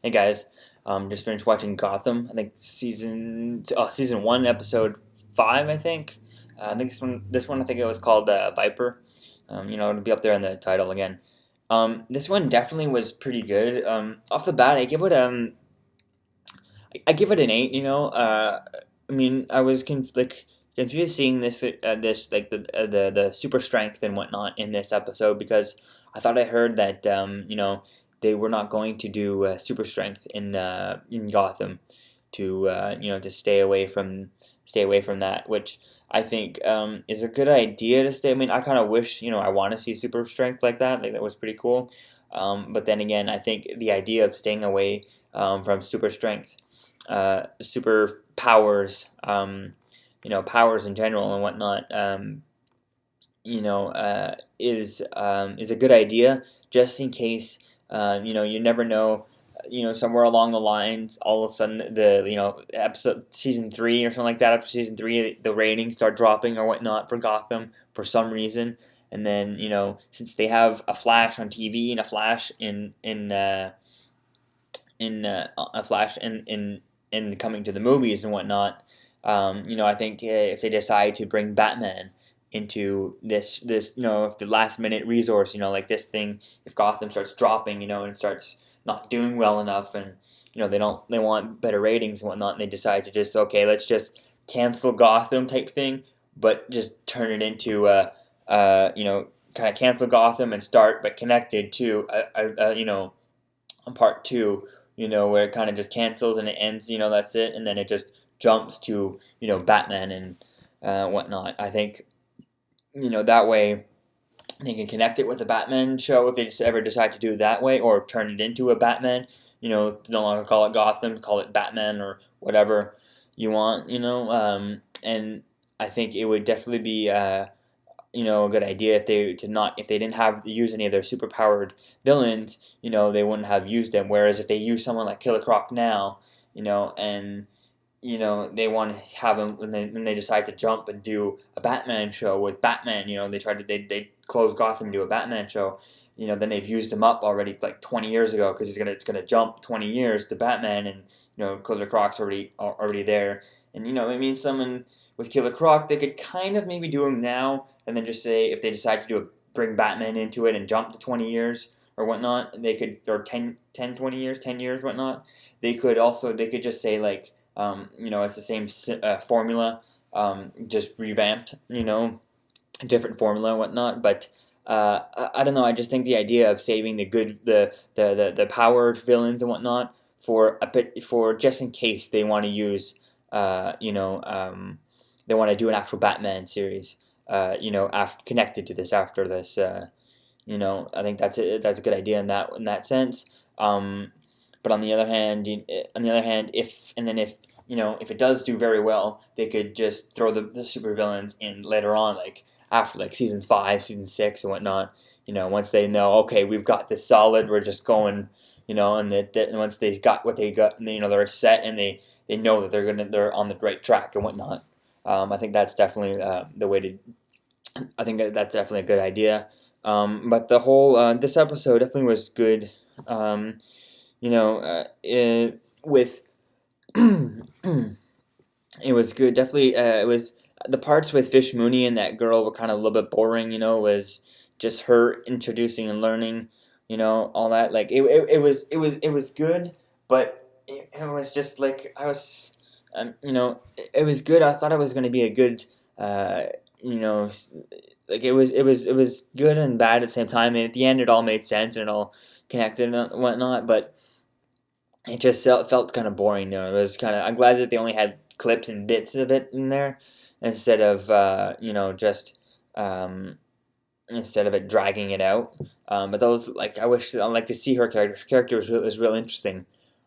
Hey guys, just finished watching Gotham. I think season one, episode 5. I think. I think this one I think it was called Viper. It'll be up there in the title again. This one definitely was pretty good. Off the bat, I give it an 8. I mean, I was confused seeing this like the super strength and whatnot in this episode because I thought I heard that they were not going to do super strength in Gotham to stay away from that, which I think is a good idea to stay. I mean, I kind of wish I want to see super strength like that. Like that was pretty cool. But then again, I think the idea of staying away from super strength, super powers, powers in general and whatnot, is a good idea just in case. You never know. Somewhere along the lines, all of a sudden, episode season 3 or something like that. After season 3, the ratings start dropping or whatnot for Gotham for some reason, and then since they have a Flash on TV and a Flash in a Flash in coming to the movies and whatnot. I think if they decide to bring Batman into this, if the last minute resource, like this thing, if Gotham starts dropping, and starts not doing well enough, and they want better ratings and whatnot, and they decide to just okay, let's just cancel Gotham type thing, but just turn it into kind of cancel Gotham and start, but connected to a part two, where it kind of just cancels and it ends, that's it, and then it just jumps to, Batman and whatnot. I think, that way they can connect it with a Batman show if they just ever decide to do it that way, or turn it into a Batman, no longer call it Gotham, call it Batman or whatever you want, and I think it would definitely be a good idea if they didn't have use any of their superpowered villains, they wouldn't have used them. Whereas if they use someone like Killer Croc now, and they want to have him, and then they decide to jump and do a Batman show with Batman. They close Gotham and do a Batman show. Then they've used him up already like 20 years ago because it's gonna jump 20 years to Batman, and Killer Croc's already there, and it means someone with Killer Croc they could kind of maybe do him now, and then just say if they decide to bring Batman into it and jump to 20 years or whatnot, they could, or 20 years, 10 years, whatnot. They could just say like it's the same formula, just revamped, different formula and whatnot. But I don't know. I just think the idea of saving the powered villains and whatnot for a bit, for just in case they want to use, they want to do an actual Batman series, after connected to this after this. I think that's a good idea in that sense. But on the other hand, if it does do very well, they could just throw the supervillains in later on, like after like season 5, season 6, and whatnot. Once they know, okay, we've got this solid, we're just going, and once they got what they got, and they're set, and they know that they're on the right track and whatnot. I think that's definitely the way to. I think that's definitely a good idea. But the whole this episode definitely was good. With it was good. Definitely, it was the parts with Fish Mooney and that girl were kind of a little bit boring. Was just her introducing and learning. All that. Like it was good, but it was just like I was. It was good. I thought it was going to be a good. You know, like it was good and bad at the same time. And at the end, it all made sense and it all connected and whatnot. But it just felt kind of boring. It was kind of. I'm glad that they only had clips and bits of it in there instead of um, instead of it dragging it out. But those like I wish I like to see her character. Her character was real interesting.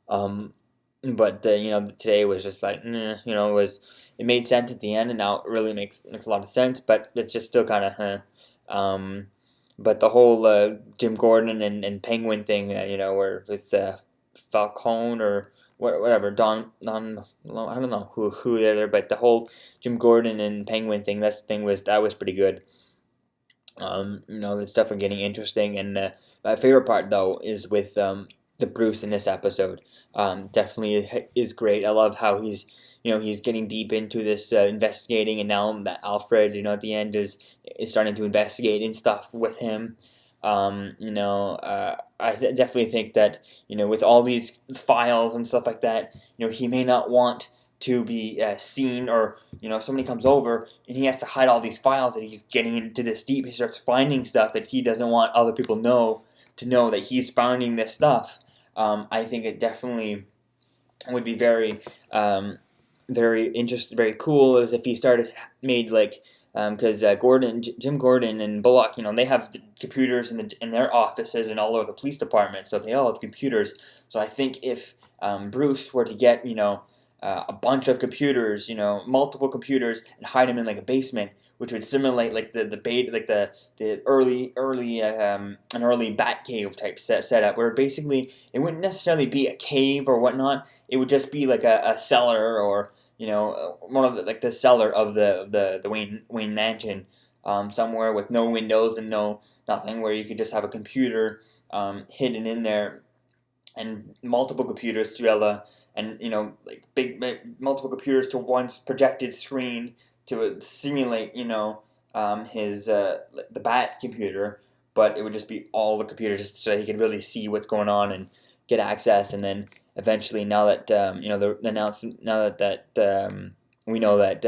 Um, but today was just like it made sense at the end, and now it really makes a lot of sense. But it's just still kind of but the whole Jim Gordon and Penguin thing, where with Falcone or whatever I don't know who they're there, but the whole Jim Gordon and Penguin thing, that was pretty good. It's definitely getting interesting, and my favorite part though is with the Bruce in this episode. Definitely is great. I love how he's getting deep into this investigating, and now that Alfred, at the end is starting to investigate and stuff with him. I definitely think that with all these files and stuff like that, he may not want to be seen, or if somebody comes over and he has to hide all these files that he's getting into this deep, he starts finding stuff that he doesn't want other people to know that he's finding this stuff. I think it definitely would be very interesting, very cool, as if he made like because Jim Gordon and Bullock, they have computers in their offices and all over the police department, so they all have computers. So I think if Bruce were to get a bunch of computers, multiple computers, and hide them in like a basement, which would simulate like the early Bat Cave type setup, where basically it wouldn't necessarily be a cave or whatnot. It would just be like a cellar, or one of the cellar of the Wayne mansion, somewhere with no windows and nothing, where you could just have a computer hidden in there, and multiple computers to be able to, and like multiple computers to one projected screen to simulate his the Bat computer, but it would just be all the computers, just so he could really see what's going on and get access. And then eventually, now that we know that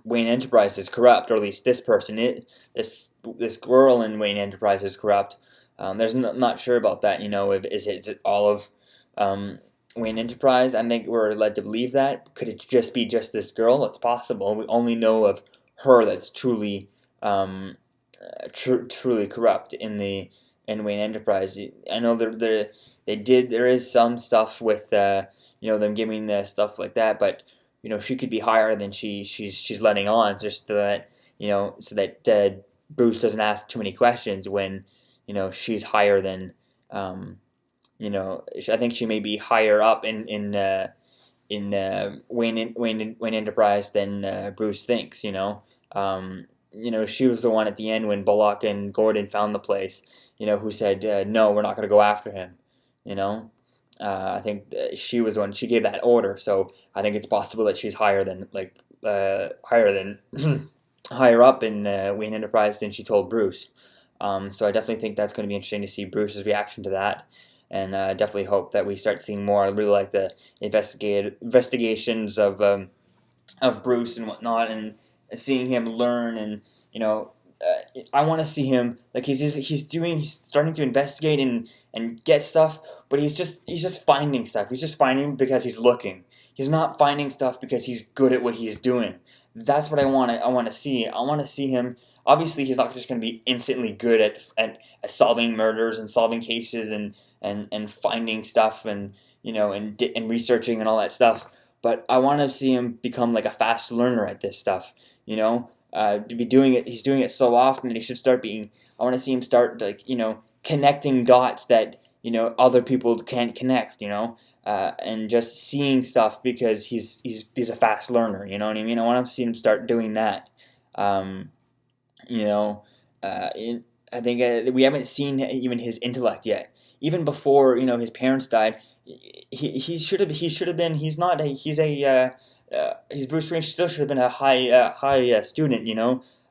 Wayne Enterprise is corrupt, or at least this person, this girl in Wayne Enterprise is corrupt. There's not sure about that. Is it all of Wayne Enterprise? I think we're led to believe that. Could it just be just this girl? It's possible. We only know of her that's truly truly corrupt in Wayne Enterprise. I know there is some stuff with them giving the stuff like that, but she could be higher than she's letting on, just so that Bruce doesn't ask too many questions when she's higher than I think she may be higher up in Wayne Enterprise than Bruce thinks. She was the one at the end when Bullock and Gordon found the place, who said, no, we're not going to go after him. I think she was the one. She gave that order, so I think it's possible that she's higher than higher up in Wayne Enterprise than she told Bruce. So I definitely think that's going to be interesting to see Bruce's reaction to that, and definitely hope that we start seeing more. I really like the investigations of Bruce and whatnot, and seeing him learn, and I want to see him, like, he's starting to investigate and get stuff, but he's just finding stuff. He's just finding because he's looking. He's not finding stuff because he's good at what he's doing. That's what I want to see. I want to see him. Obviously, he's not just going to be instantly good at solving murders and solving cases and finding stuff and and researching and all that stuff. But I want to see him become like a fast learner at this stuff. To be doing it, he's doing it so often that he should start being. I want to see him start connecting dots that other people can't connect. And just seeing stuff because he's a fast learner. You know what I mean? I want to see him start doing that. You know, I think we haven't seen even his intellect yet. Even before his parents died, he should have been. He's not. He's Bruce Wayne. Still should have been a high student.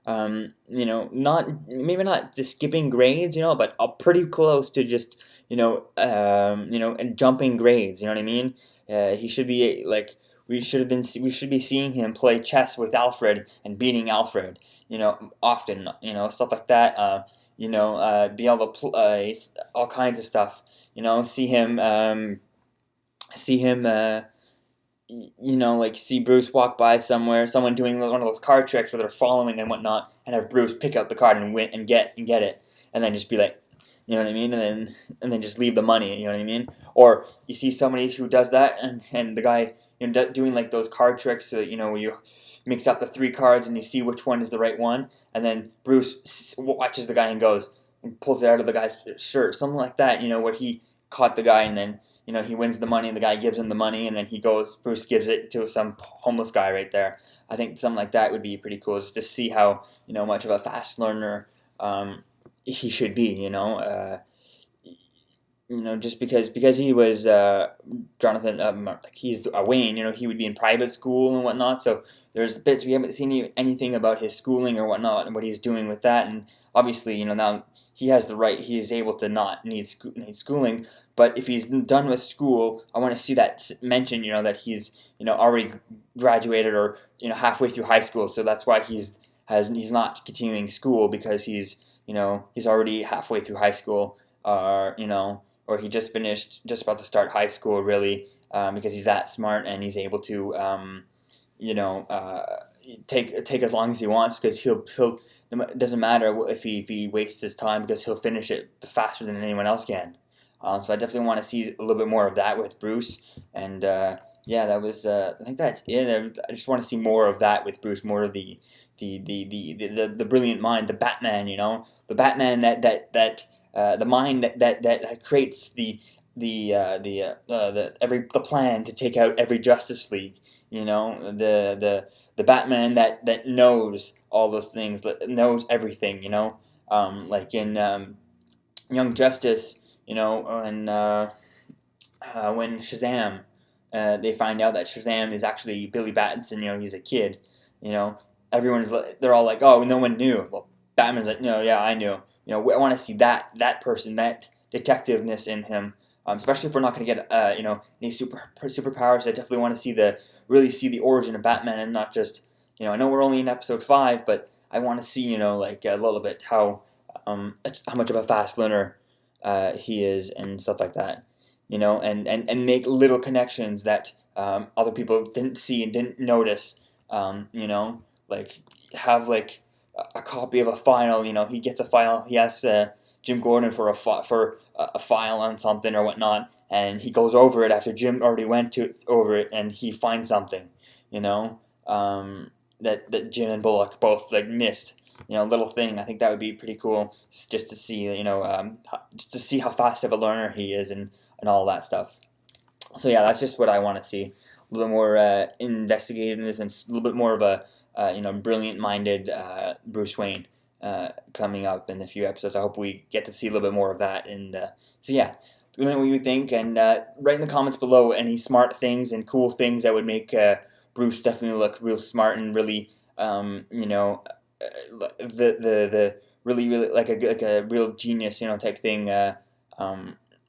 Not maybe not just skipping grades. But pretty close to just and jumping grades. You know what I mean? He should be like. We should be seeing him play chess with Alfred and beating Alfred. Often. Stuff like that. Be able to play all kinds of stuff. See him. See Bruce walk by somewhere, someone doing one of those card tricks where they're following and whatnot, and have Bruce pick out the card and win and get it, and then just be like, you know what I mean, and then just leave the money, you know what I mean. Or you see somebody who does that, and the guy doing like those card tricks, where you mix up the three cards and you see which one is the right one, and then Bruce watches the guy and goes and pulls it out of the guy's shirt, something like that, where he caught the guy and then. He wins the money and the guy gives him the money and then Bruce gives it to some homeless guy right there. I think something like that would be pretty cool, just to see how, much of a fast learner he should be, just because he was Jonathan, like he's Wayne, he would be in private school and whatnot. So there's bits we haven't seen anything about his schooling or whatnot and what he's doing with that. And obviously, now he has the right, he is able to not need schooling. But if he's done with school, I want to see that mentioned, that he's already graduated or halfway through high school. So that's why he's not continuing school because he's already halfway through high school, or he just finished, just about to start high school, really, because he's that smart and he's able to, you know, uh, take as long as he wants because he'll it doesn't matter if he wastes his time because he'll finish it faster than anyone else can. So I definitely want to see a little bit more of that with Bruce, and yeah, that was I think that's it. I just want to see more of that with Bruce, more of the brilliant mind, the Batman, the Batman the mind that creates the plan to take out every Justice League. The Batman that knows all those things, that knows everything. Like in Young Justice, when Shazam, they find out that Shazam is actually Billy Batson. He's a kid. You know, they're all like, "Oh, no one knew." Well, Batman's like, "No, yeah, I knew." I want to see that person, that detectiveness in him. Especially if we're not going to get any superpowers. I definitely want to really see the origin of Batman and not just I know we're only in episode 5, but I want to see like a little bit how much of a fast learner he is and stuff like that. And make little connections that other people didn't see and didn't notice. Like have like a copy of a file. He gets a file. He asks Jim Gordon for a file on something or whatnot, and he goes over it after Jim already went over it, and he finds something. That Jim and Bullock both like missed. Little thing. I think that would be pretty cool just to see. Just to see how fast of a learner he is and all that stuff. So yeah, that's just what I want to see. A little bit more investigativeness and a little bit more of a brilliant-minded Bruce Wayne coming up in a few episodes. I hope we get to see a little bit more of that. And so yeah, let me know what you think, and write in the comments below any smart things and cool things that would make Bruce definitely look real smart and really, the really like a real genius, type thing.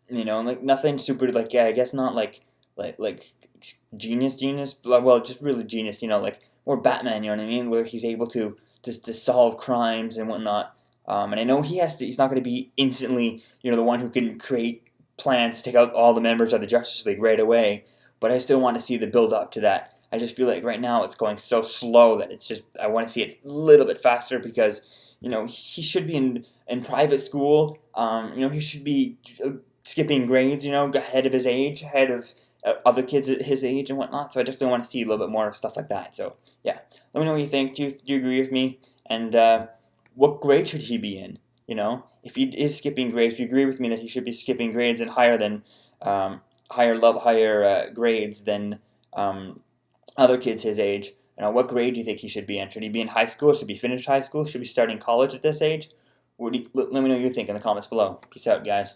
Like nothing super like I guess not like genius, well, just really genius, like more Batman, you know what I mean, where he's able to just to solve crimes and whatnot. And I know he's not going to be instantly, the one who can create plans to take out all the members of the Justice League right away. But I still want to see the build up to that. I just feel like right now it's going so slow that I want to see it a little bit faster because he should be in private school. He should be skipping grades, ahead of his age, ahead of other kids at his age and whatnot. So I definitely want to see a little bit more stuff like that. So yeah, let me know what you think. Do you agree with me? And what grade should he be in? If he is skipping grades, if you agree with me that he should be skipping grades and higher grades than other kids his age. What grade do you think he should be in? Should he be in high school? Should he finish high school? Should he be starting college at this age? Let me know what you think in the comments below. Peace out, guys.